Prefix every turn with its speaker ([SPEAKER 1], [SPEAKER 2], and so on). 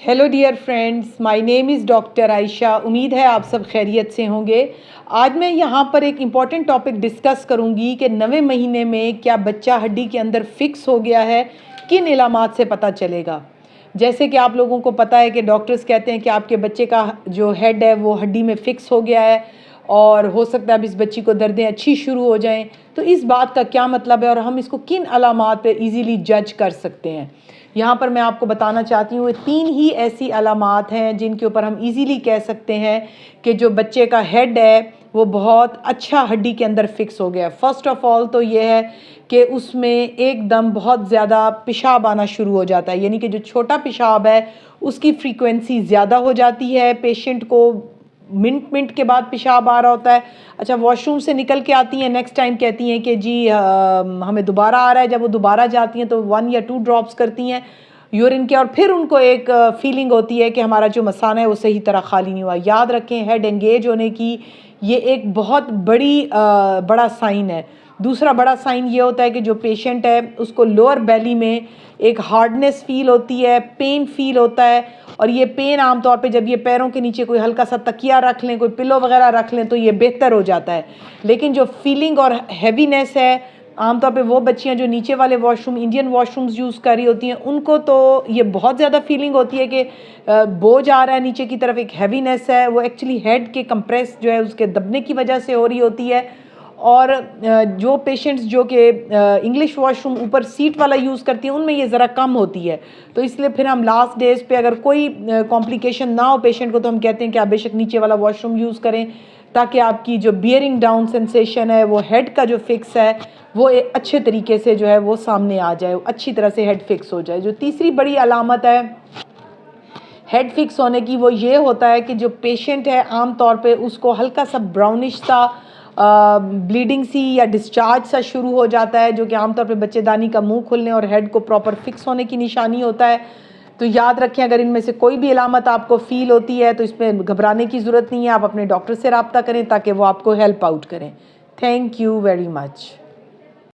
[SPEAKER 1] Hello dear friends, my name is doctor Ayesha. उम्मीद है आप सब खैरियत से होंगे। आज मैं यहाँ पर एक इम्पॉर्टेंट टॉपिक डिस्कस करूँगी कि 9वें महीने में क्या बच्चा हड्डी के अंदर फिक्स हो गया है, किन इलामात से पता चलेगा। जैसे कि आप लोगों को पता है कि डॉक्टर्स कहते हैं कि आपके बच्चे का जो हेड है वो हड्डी में फ़िक्स हो गया है और हो सकता है अब इस बच्ची को दर्दें अच्छी शुरू हो जाएं। तो इस बात का क्या मतलब है और हम इसको किन अलामात पे इजीली जज कर सकते हैं। यहाँ पर मैं आपको बताना चाहती हूँ 3 ही ऐसी अलामात हैं जिनके ऊपर हम इजीली कह सकते हैं कि जो बच्चे का हेड है वो बहुत अच्छा हड्डी के अंदर फिक्स हो गया है। फर्स्ट ऑफ ऑल तो ये है कि उसमें एकदम बहुत ज़्यादा पेशाब आना शुरू हो जाता है, यानी कि जो छोटा पेशाब है उसकी फ्रीक्वेंसी ज़्यादा हो जाती है। पेशेंट को मिनट के बाद पेशाब आ रहा होता है। अच्छा, वॉशरूम से निकल के आती हैं, नेक्स्ट टाइम कहती हैं कि जी हमें दोबारा आ रहा है। जब वो दोबारा जाती हैं तो 1 या 2 ड्रॉप्स करती हैं यूरिन के और फिर उनको एक फीलिंग होती है कि हमारा जो मसाना है वो सही तरह खाली नहीं हुआ। याद रखें, हेड एंगेज होने की ये एक बहुत बड़ा साइन है। दूसरा बड़ा साइन ये होता है कि जो पेशेंट है उसको लोअर बेली में एक हार्डनेस फील होती है, पेन फील होता है। और ये पेन आमतौर पे जब ये पैरों के नीचे कोई हल्का सा तकिया रख लें, कोई पिलो वगैरह रख लें तो ये बेहतर हो जाता है। लेकिन जो फीलिंग और हैवीनेस है, आमतौर पे वो बच्चियां जो नीचे वाले वॉशरूम, इंडियन वॉशरूम्स यूज़ कर रही होती हैं, उनको तो ये बहुत ज़्यादा फीलिंग होती है कि बोझ आ रहा है नीचे की तरफ, एक हैवीनेस है। वो एक्चुअली हेड के कंप्रेस जो है उसके दबने की वजह से हो रही होती है। और जो पेशेंट्स जो कि इंग्लिश वॉशरूम ऊपर सीट वाला यूज़ करती हैं उनमें ये ज़रा कम होती है। तो इसलिए फिर हम लास्ट डेज पे अगर कोई कॉम्प्लिकेशन ना हो पेशेंट को तो हम कहते हैं कि आप बेशक नीचे वाला वॉशरूम यूज़ करें, ताकि आपकी जो बियरिंग डाउन सेंसेशन है, वो हेड का जो फिक्स है वो एक अच्छे तरीके से जो है वो सामने आ जाए, अच्छी तरह से हेड फिक्स हो जाए। जो तीसरी बड़ी अलामत है हेड फिक्स होने की वो ये होता है कि जो पेशेंट है आम तौर पे उसको हल्का सा ब्राउनिश सा ब्लीडिंग सी या डिस्चार्ज सा शुरू हो जाता है, जो कि आमतौर पे बच्चेदानी का मुंह खुलने और हेड को प्रॉपर फिक्स होने की निशानी होता है। तो याद रखें, अगर इनमें से कोई भी अलामत आपको फील होती है तो इसमें घबराने की ज़रूरत नहीं है। आप अपने डॉक्टर से रब्ता करें ताकि वो आपको हेल्प आउट करें। Thank you very much.